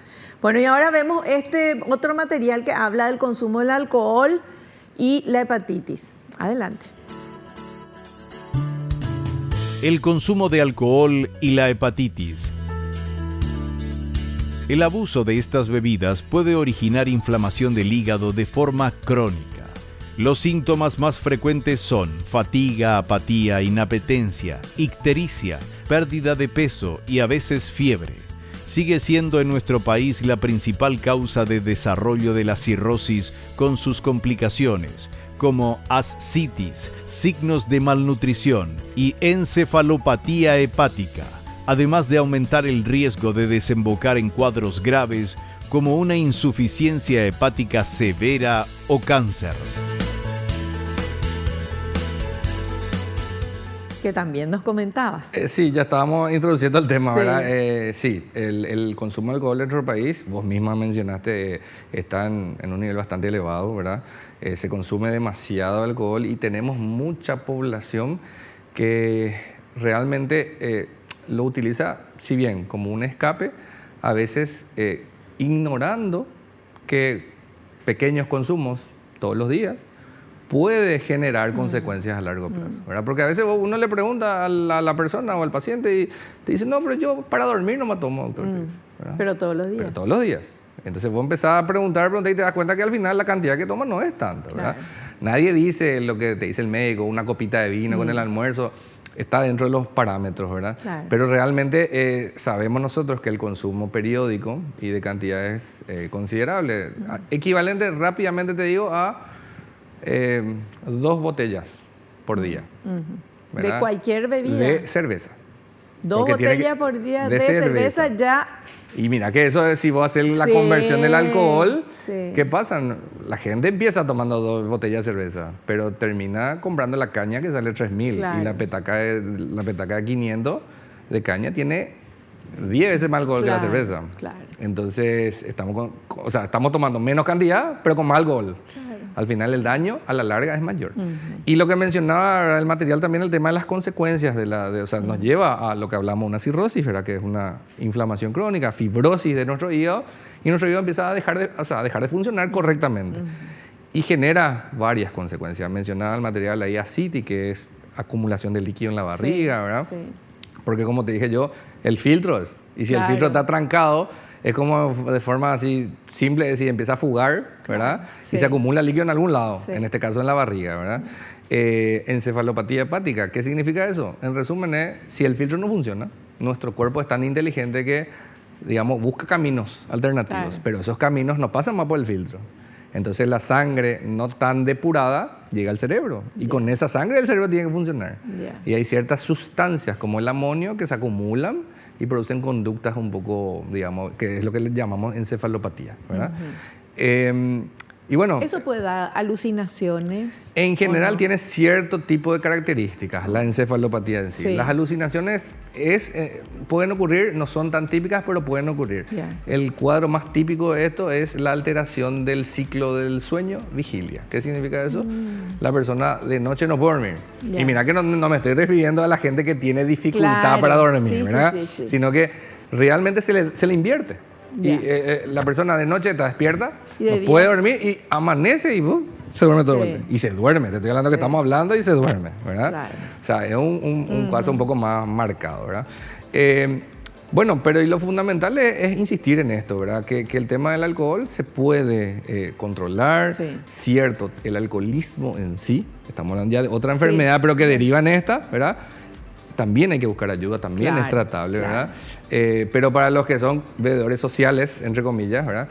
Bueno, y ahora vemos este otro material que habla del consumo del alcohol y la hepatitis. Adelante. El consumo de alcohol y la hepatitis. El abuso de estas bebidas puede originar inflamación del hígado de forma crónica. Los síntomas más frecuentes son fatiga, apatía, inapetencia, ictericia, pérdida de peso y a veces fiebre. Sigue siendo en nuestro país la principal causa de desarrollo de la cirrosis con sus complicaciones, como ascitis, signos de malnutrición y encefalopatía hepática, además de aumentar el riesgo de desembocar en cuadros graves como una insuficiencia hepática severa o cáncer. Que también nos comentabas. Sí, ya estábamos introduciendo el tema, Sí. ¿verdad? Sí, el consumo de alcohol en nuestro país, vos misma mencionaste, está en un nivel bastante elevado, ¿verdad? Se consume demasiado alcohol y tenemos mucha población que realmente lo utiliza, si bien como un escape, a veces ignorando que pequeños consumos todos los días puede generar consecuencias a largo plazo, ¿verdad? Porque a veces uno le pregunta a la persona o al paciente y te dice, no, pero yo para dormir no me tomo, doctor. ¿verdad? Pero todos los días. Pero todos los días. Entonces vos empezás a preguntar y te das cuenta que al final la cantidad que tomas no es tanta, ¿verdad? Claro. Nadie dice lo que te dice el médico, una copita de vino con el almuerzo, está dentro de los parámetros, ¿verdad? Claro. Pero realmente sabemos nosotros que el consumo periódico y de cantidades considerables, equivalente rápidamente te digo a 2 botellas por día. De ¿verdad? cualquier bebida. De cerveza. 2 porque tiene botellas que- por día de de cerveza cerveza. ya. Y mira que eso es, si vos haces la Sí, conversión del alcohol, sí. ¿qué pasa? La gente empieza tomando 2 botellas de cerveza, pero termina comprando la caña que sale 3.000 Claro. y la petaca de 500 de caña tiene 10 veces más alcohol que la Claro, cerveza. claro. Entonces estamos tomando menos cantidad, pero con más alcohol. Al final el daño a la larga es mayor. Y lo que mencionaba el material también, el tema de las consecuencias nos lleva a lo que hablamos, una cirrosis, ¿verdad? Que es una inflamación crónica, fibrosis de nuestro hígado, y nuestro hígado empieza a dejar de funcionar correctamente. Y genera varias consecuencias. Mencionaba el material ahí ascitis, que es acumulación de líquido en la barriga, Sí, ¿verdad? sí. Porque como te dije yo, el filtro es. Y si Claro. el filtro está trancado, es como de forma así simple decir, empieza a fugar, ¿verdad? Sí. Y se acumula líquido en algún lado, Sí. en este caso en la barriga, ¿verdad? Encefalopatía hepática, ¿qué significa eso? En resumen es, si el filtro no funciona, nuestro cuerpo es tan inteligente que, digamos, busca caminos alternativos, Claro. pero esos caminos no pasan más por el filtro. Entonces la sangre no tan depurada llega al cerebro y con esa sangre el cerebro tiene que funcionar. Ya. Y hay ciertas sustancias como el amonio que se acumulan y producen conductas un poco, digamos, que es lo que le llamamos encefalopatía, ¿verdad? Y bueno, Eso puede dar alucinaciones. en general ¿o no? tiene cierto tipo de características, la encefalopatía en sí. Sí. Las alucinaciones pueden ocurrir, no son tan típicas, pero pueden ocurrir. Ya. El cuadro más típico de esto es la alteración del ciclo del sueño, vigilia. ¿Qué significa eso? La persona de noche no puede dormir. Ya. Y mira que no me estoy refiriendo a la gente que tiene dificultad Claro. para dormir, Sí, sí, ¿verdad? sí, sí. Sino que realmente se le invierte. Ya. Y la persona de noche está despierta, Y de no día. puede dormir y amanece y se duerme todo Sí. el día. Y se duerme, te estoy hablando que Sí. estamos hablando y se duerme, ¿verdad? Claro. O sea, es un caso un poco más marcado, ¿verdad? Bueno, pero y lo fundamental es insistir en esto, ¿verdad? Que el tema del alcohol se puede controlar, Sí. cierto, el alcoholismo en sí, estamos hablando ya de otra enfermedad, pero que deriva en esta, ¿verdad? También hay que buscar ayuda, también Claro, es tratable, claro. ¿verdad? Pero para los que son bebedores sociales, entre comillas, ¿verdad?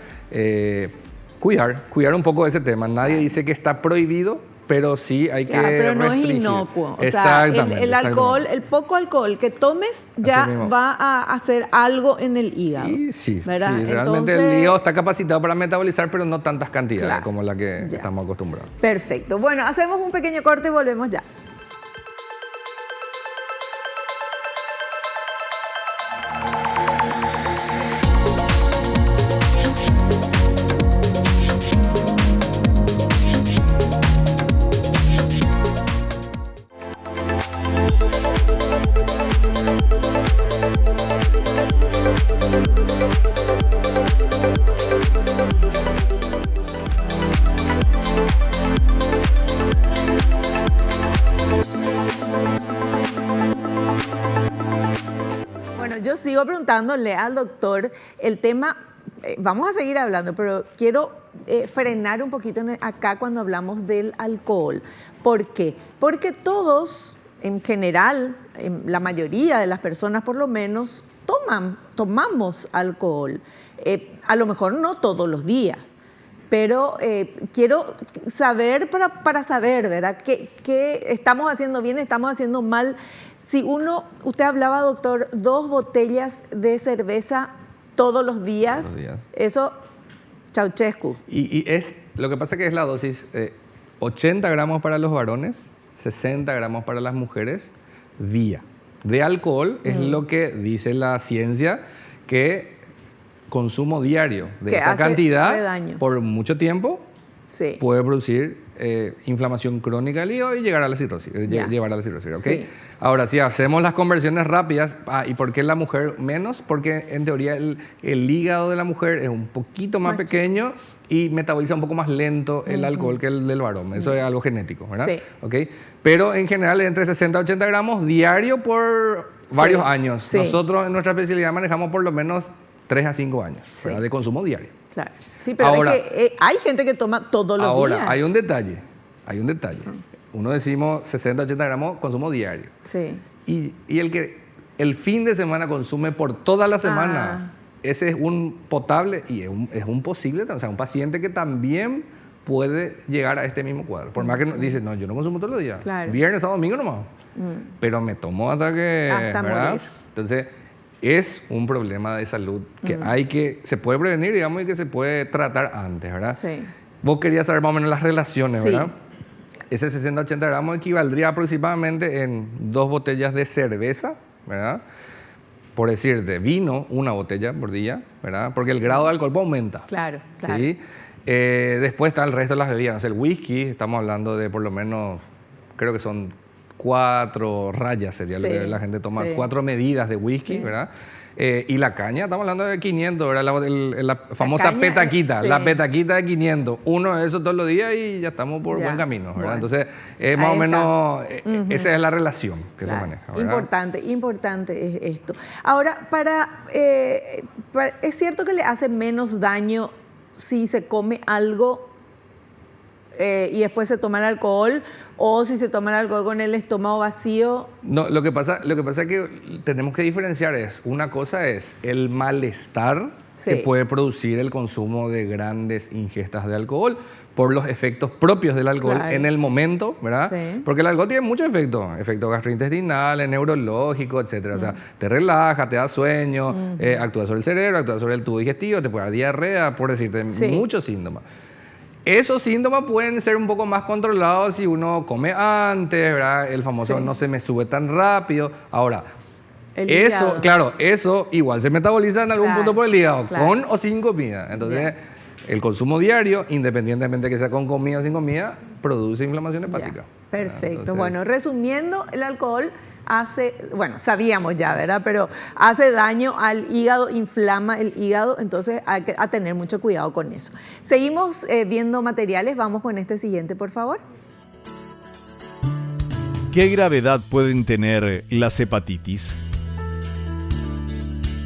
Cuidar un poco de ese tema. Nadie dice que está prohibido, pero sí hay Claro, que pero no es restringir. inocuo. O sea, Exactamente. el alcohol, exactamente. el poco alcohol que tomes ya mismo. va a hacer algo en el hígado. Y sí, ¿verdad? sí, realmente el Entonces- hígado está capacitado para metabolizar, pero no tantas cantidades Claro, como la que ya. estamos acostumbrados. Perfecto. Bueno, hacemos un pequeño corte y volvemos ya. yo sigo preguntándole al doctor el tema, vamos a seguir hablando, pero quiero frenar un poquito acá cuando hablamos del alcohol. ¿Por qué? Porque todos, en general, la mayoría de las personas por lo menos, tomamos alcohol. A lo mejor no todos los días, pero quiero saber para saber, ¿verdad? ¿Qué estamos haciendo bien, estamos haciendo mal? Si usted hablaba, doctor, 2 botellas de cerveza todos los días, eso, Ceausescu. Lo que pasa es que es la dosis, 80 gramos para los varones, 60 gramos para las mujeres, día. De alcohol es lo que dice la ciencia, que consumo diario de esa cantidad por mucho tiempo puede producir inflamación crónica del hígado y llegar a la cirrosis, llevar a la cirrosis. ¿Okay? Sí. Ahora, si hacemos las conversiones rápidas, ¿y por qué la mujer menos? Porque en teoría el hígado de la mujer es un poquito más pequeño y metaboliza un poco más lento el alcohol que el del varón. Eso es algo genético, ¿verdad? Sí. ¿Okay? Pero en general entre 60 y 80 gramos diario por varios años. Sí. Nosotros en nuestra especialidad manejamos por lo menos 3 a 5 años de consumo diario. Claro. Sí, pero ahora, es que, hay gente que toma todos los días. Ahora, hay un detalle. Uno decimos 60, 80 gramos consumo diario. Sí. Y el que el fin de semana consume por toda la semana, ese es un potable y es un posible, o sea, un paciente que también puede llegar a este mismo cuadro. Por más que dice, no, yo no consumo todos los días. Claro. Viernes, sábado, domingo nomás. Pero me tomo hasta que... Hasta morir. Entonces, es un problema de salud que se puede prevenir, digamos, y que se puede tratar antes, ¿verdad? Sí. Vos querías saber más o menos las relaciones, ¿verdad? Ese 60-80 gramos equivaldría aproximadamente en 2 botellas de cerveza, ¿verdad? Por decirte, vino, 1 botella por día, ¿verdad? Porque el grado de alcohol aumenta. Claro. ¿Sí? Después está el resto de las bebidas. No sé, el whisky, estamos hablando de por lo menos, creo que son 4 rayas, sería lo que la gente toma, 4 medidas de whisky, ¿verdad? Y la caña, estamos hablando de 500, ¿verdad? La famosa petaquita, la petaquita de 500. Uno de esos todos los días y ya estamos por buen camino, ¿verdad? Bueno. Entonces, más o menos, esa es la relación que se maneja, ¿verdad? Importante es esto. Ahora, ¿es cierto que le hace menos daño si se come algo y después se toma el alcohol, o si se toma el alcohol con el estómago vacío? No, lo que pasa es que tenemos que diferenciar una cosa es el malestar que puede producir el consumo de grandes ingestas de alcohol por los efectos propios del alcohol en el momento, ¿verdad? Sí. Porque el alcohol tiene muchos efectos gastrointestinales, neurológicos, etc. O sea, te relaja, te da sueño, actúa sobre el cerebro, actúa sobre el tubo digestivo, te puede dar diarrea, por decirte, muchos síntomas. Esos síntomas pueden ser un poco más controlados si uno come antes, ¿verdad? El famoso no se me sube tan rápido. Ahora, eso igual se metaboliza en algún punto por el hígado, con o sin comida. Entonces, el consumo diario, independientemente que sea con comida o sin comida, produce inflamación hepática. Perfecto. Entonces, bueno, resumiendo, el alcohol sabíamos ya, ¿verdad? Pero hace daño al hígado, inflama el hígado, entonces hay que tener mucho cuidado con eso. Seguimos viendo materiales, vamos con este siguiente, por favor. ¿Qué gravedad pueden tener las hepatitis?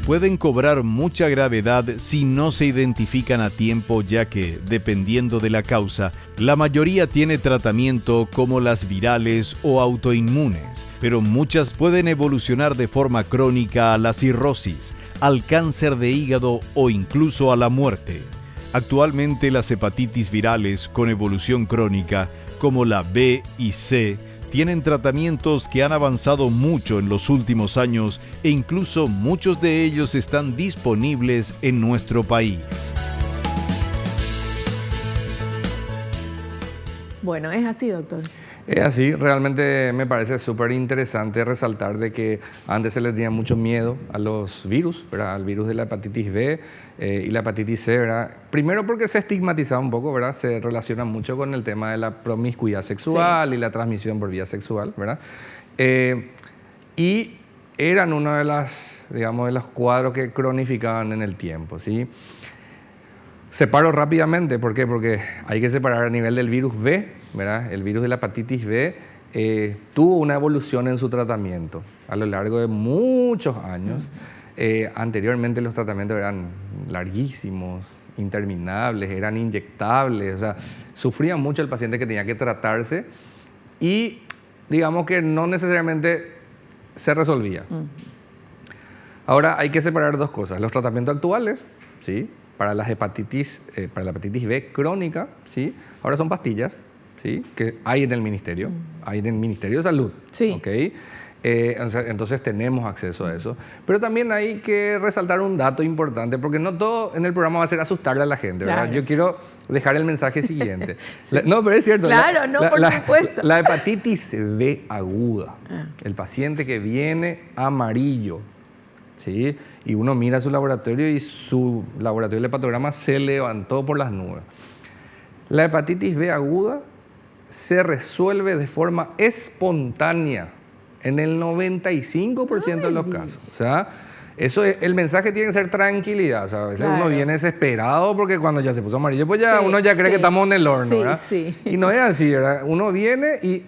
Pueden cobrar mucha gravedad si no se identifican a tiempo, ya que, dependiendo de la causa, la mayoría tiene tratamiento como las virales o autoinmunes, pero muchas pueden evolucionar de forma crónica a la cirrosis, al cáncer de hígado o incluso a la muerte. Actualmente las hepatitis virales con evolución crónica, como la B y C, tienen tratamientos que han avanzado mucho en los últimos años e incluso muchos de ellos están disponibles en nuestro país. Bueno, es así, doctor. Es así, realmente me parece súper interesante resaltar de que antes se les tenía mucho miedo a los virus, ¿verdad? Al virus de la hepatitis B y la hepatitis C, ¿verdad? Primero porque se estigmatizaba un poco, ¿verdad? Se relaciona mucho con el tema de la promiscuidad sexual y la transmisión por vía sexual, ¿verdad? Y eran uno de los cuadros que cronificaban en el tiempo, ¿sí? Separo rápidamente, ¿por qué? Porque hay que separar a nivel del virus B, ¿verdad? El virus de la hepatitis B tuvo una evolución en su tratamiento a lo largo de muchos años. Anteriormente los tratamientos eran larguísimos, interminables, eran inyectables, o sea, sufría mucho el paciente que tenía que tratarse y digamos que no necesariamente se resolvía. Ahora hay que separar dos cosas, los tratamientos actuales, ¿sí? Para la hepatitis B crónica, ¿sí? Ahora son pastillas, ¿sí? Que hay en el Ministerio, hay en el Ministerio de Salud, Sí. ¿ok? Entonces tenemos acceso a eso. Pero también hay que resaltar un dato importante, porque no todo en el programa va a ser asustarle a la gente, ¿verdad? Claro. Yo quiero dejar el mensaje siguiente. No, pero es cierto. Claro, no, por supuesto. La hepatitis B aguda, el paciente que viene amarillo, ¿sí? Y uno mira su laboratorio y su laboratorio de hepatograma se levantó por las nubes. La hepatitis B aguda se resuelve de forma espontánea en el 95% de los casos. O sea, el mensaje tiene que ser tranquilidad. O sea, a veces Claro. uno viene desesperado porque cuando ya se puso amarillo, pues ya Sí, uno ya cree sí. que estamos en el horno, Sí, ¿verdad? sí. Y no es así, ¿verdad? Uno viene y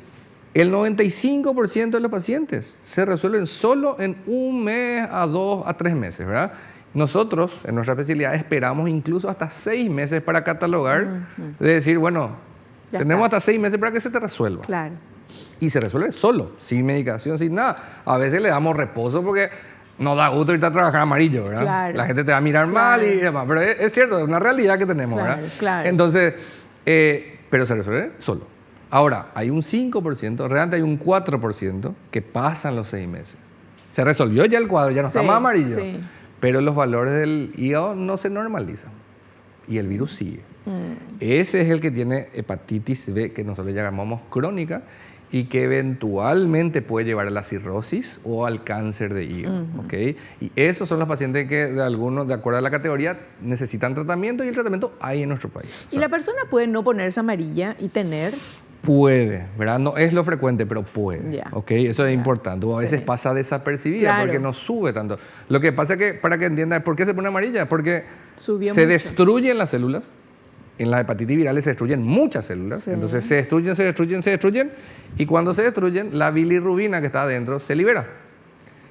el 95% de los pacientes se resuelven solo en 1 mes a 2 a 3 meses, ¿verdad? Nosotros, en nuestra especialidad, esperamos incluso hasta 6 meses para catalogar, de decir, bueno, Ya tenemos está. hasta 6 meses para que se te resuelva. Claro. Y se resuelve solo, sin medicación, sin nada. A veces le damos reposo porque no da gusto irte a trabajar amarillo, ¿verdad? Claro. La gente te va a mirar mal y Claro. demás. Pero es cierto, es una realidad que tenemos, Claro, ¿verdad? claro. Entonces, pero se resuelve solo. Ahora, hay un 5%, realmente hay un 4% que pasan los 6 meses. Se resolvió ya el cuadro, ya no está Sí, más amarillo. sí. Pero los valores del hígado no se normalizan. Y el virus sigue. Ese es el que tiene hepatitis B, que nosotros llamamos crónica, y que eventualmente puede llevar a la cirrosis o al cáncer de hígado. ¿Ok? Y esos son los pacientes que, de acuerdo a la categoría, necesitan tratamiento y el tratamiento hay en nuestro país. O Y sea, la persona puede no ponerse amarilla y tener... puede, ¿verdad? No es lo frecuente, pero puede. Ya. ¿Ok? Eso es importante. O a veces Sí. pasa desapercibida Claro. porque no sube tanto. Lo que pasa es que, para que entiendan, ¿por qué se pone amarilla? Porque Subió se mucho. destruyen las células. En las hepatitis virales se destruyen muchas células. Sí. Entonces se destruyen. Y cuando se destruyen, la bilirrubina que está adentro se libera.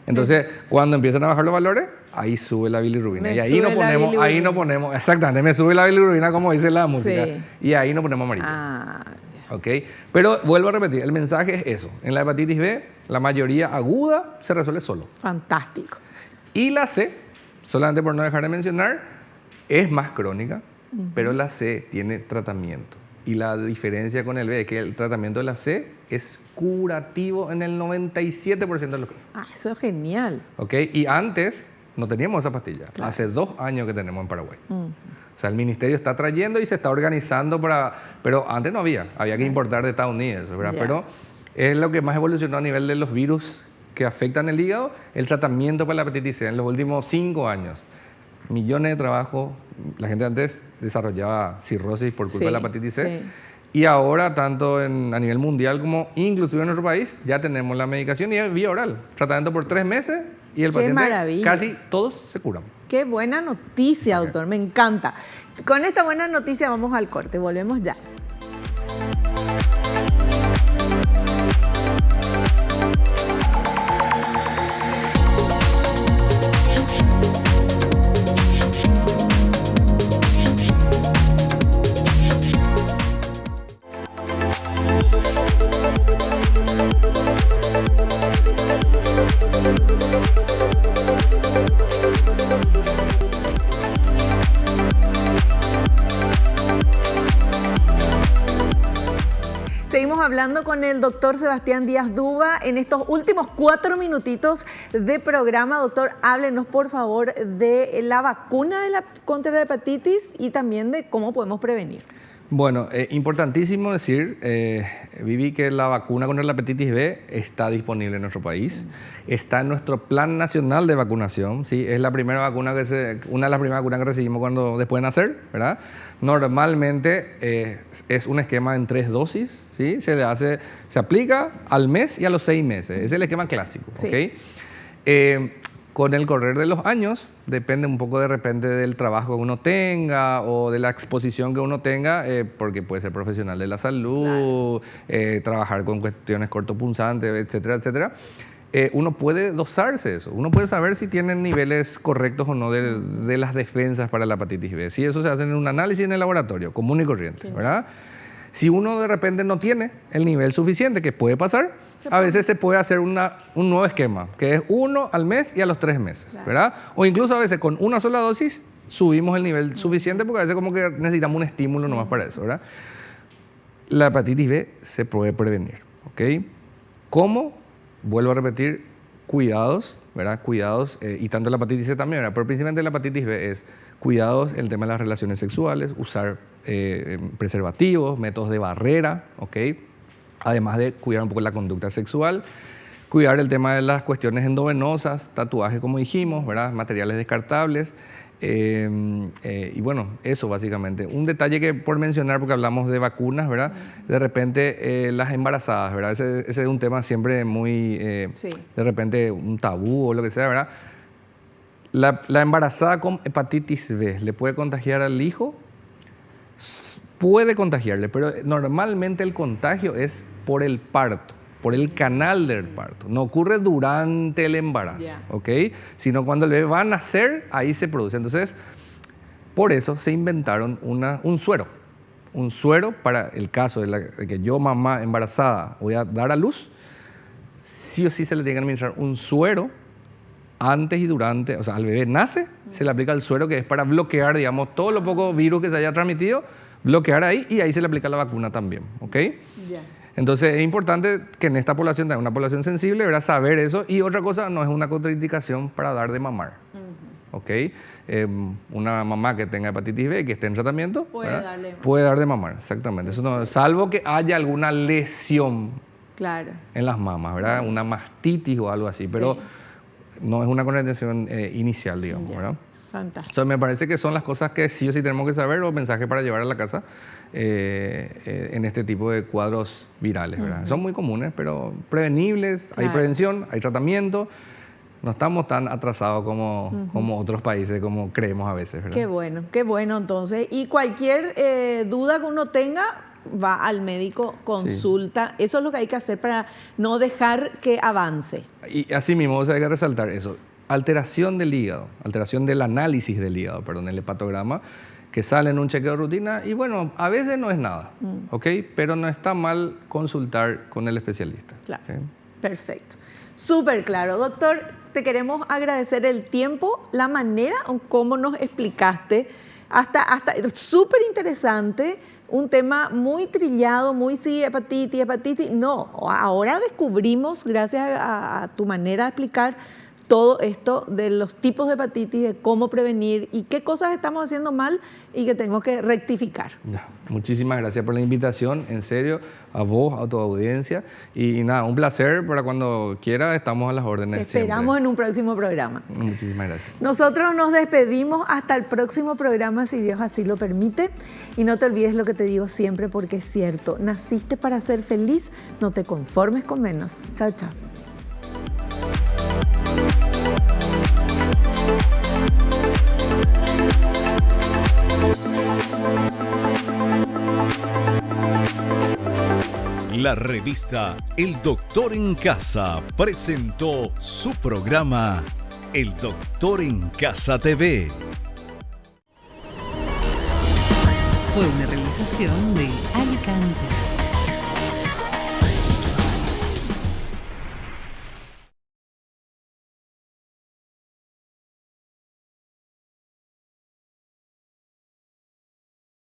Entonces, cuando empiezan a bajar los valores, ahí sube la bilirrubina. Me Y ahí sube no la ponemos, bilirrubina. exactamente, me sube la bilirrubina como dice la música. Sí. Y ahí no ponemos amarillo. Ah, ya. ¿Ok? Pero vuelvo a repetir, el mensaje es eso. En la hepatitis B, la mayoría aguda se resuelve solo. Fantástico. Y la C, solamente por no dejar de mencionar, es más crónica, pero la C tiene tratamiento. Y la diferencia con el B es que el tratamiento de la C es curativo en el 97% de los casos. Ah, eso es genial. ¿Ok? Y antes no teníamos esa pastilla. Claro. Hace 2 años que tenemos en Paraguay. O sea, el ministerio está trayendo y se está organizando para... Pero antes no había que importar de Estados Unidos, ¿verdad? Ya. Pero es lo que más evolucionó a nivel de los virus que afectan el hígado, el tratamiento para la hepatitis C en los últimos 5 años. Millones de trabajos, la gente antes desarrollaba cirrosis por culpa Sí, de la hepatitis C. sí. Y ahora, tanto a nivel mundial como inclusive en nuestro país, ya tenemos la medicación y es vía oral. Tratamiento por 3 meses y el Qué paciente maravilla. casi todos se curan. Qué buena noticia, doctor. Me encanta. Con esta buena noticia vamos al corte. Volvemos ya. Seguimos hablando con el doctor Sebastián Díaz Duba en estos últimos 4 minutitos de programa. Doctor, háblenos por favor de la vacuna contra la hepatitis y también de cómo podemos prevenir. Bueno, importantísimo decir, Vivi, que la vacuna contra la hepatitis B está disponible en nuestro país. Está en nuestro Plan Nacional de Vacunación, ¿sí? Es la primera vacuna una de las primeras vacunas que recibimos después de nacer, ¿verdad? Normalmente es un esquema en 3 dosis, ¿sí? Se aplica al mes y a los 6 meses. Es el esquema clásico, Sí. ¿ok? Con el correr de los años, depende un poco de repente del trabajo que uno tenga o de la exposición que uno tenga, porque puede ser profesional de la salud, trabajar con cuestiones cortopunzantes, etcétera, etcétera. uno puede dosarse eso. Uno puede saber si tienen niveles correctos o no de las defensas para la hepatitis B. Si eso se hace en un análisis en el laboratorio, común y corriente, ¿verdad? Si uno de repente no tiene el nivel suficiente, que puede pasar, a veces se puede hacer un nuevo esquema, que es 1 al mes y a los 3 meses, ¿verdad? O incluso a veces con una sola dosis subimos el nivel suficiente, porque a veces como que necesitamos un estímulo nomás para eso, ¿verdad? La hepatitis B se puede prevenir, ¿ok? ¿Cómo? Vuelvo a repetir, cuidados, ¿verdad? Cuidados, y tanto la hepatitis C también, ¿verdad? Pero principalmente la hepatitis B es cuidados en el tema de las relaciones sexuales, usar preservativos, métodos de barrera, ¿ok? Además de cuidar un poco la conducta sexual, cuidar el tema de las cuestiones endovenosas, tatuajes como dijimos, ¿verdad? Materiales descartables, y bueno, eso básicamente. Un detalle que por mencionar, porque hablamos de vacunas, ¿verdad? De repente las embarazadas, ¿verdad? Ese es un tema siempre muy, de repente un tabú o lo que sea, ¿verdad? La embarazada con hepatitis B, ¿le puede contagiar al hijo? Puede contagiarle, pero normalmente el contagio es por el parto, por el canal del parto. No ocurre durante el embarazo, ¿ok? Sino cuando el bebé va a nacer, ahí se produce. Entonces, por eso se inventaron un suero. Un suero para el caso de que yo, mamá embarazada, voy a dar a luz, sí o sí se le tiene que administrar un suero antes y durante, o sea, al bebé nace, se le aplica el suero que es para bloquear, digamos, todo lo poco virus que se haya transmitido, bloquear ahí, y ahí se le aplica la vacuna también, ¿ok? Entonces es importante que en esta población, una población sensible, ¿verdad? Saber eso. Y otra cosa, no es una contraindicación para dar de mamar, ¿ok? Una mamá que tenga hepatitis B, que esté en tratamiento, puede dar de mamar, exactamente. Eso no, salvo que haya alguna lesión en las mamas, ¿verdad? Una mastitis o algo así, pero no es una contraindicación inicial, digamos, ¿verdad? Fantástico. Entonces me parece que son las cosas que sí o sí tenemos que saber, los mensajes para llevar a la casa en este tipo de cuadros virales, ¿verdad? Son muy comunes, pero prevenibles, hay prevención, hay tratamiento. No estamos tan atrasados como otros países, como creemos a veces, ¿verdad? Qué bueno entonces. Y cualquier duda que uno tenga, va al médico, consulta. Eso es lo que hay que hacer para no dejar que avance. Y así mismo, hay que resaltar eso. Alteración del hígado, alteración del análisis del hígado, perdón, el hepatograma, que sale en un chequeo de rutina, y bueno, a veces no es nada, ¿ok? Pero no está mal consultar con el especialista. Claro, ¿okay? Perfecto. Súper claro. Doctor, te queremos agradecer el tiempo, la manera en cómo nos explicaste, hasta súper interesante, un tema muy trillado, muy hepatitis. No, ahora descubrimos, gracias a tu manera de explicar, todo esto de los tipos de hepatitis, de cómo prevenir y qué cosas estamos haciendo mal y que tenemos que rectificar. Muchísimas gracias por la invitación, en serio, a vos, a tu audiencia. Y nada, un placer, para cuando quiera estamos a las órdenes. Te esperamos en un próximo programa. Muchísimas gracias. Nosotros nos despedimos hasta el próximo programa, si Dios así lo permite. Y no te olvides lo que te digo siempre, porque es cierto, naciste para ser feliz, no te conformes con menos. Chao, chao. La revista El Doctor en Casa presentó su programa El Doctor en Casa TV. Fue una realización de Alicante.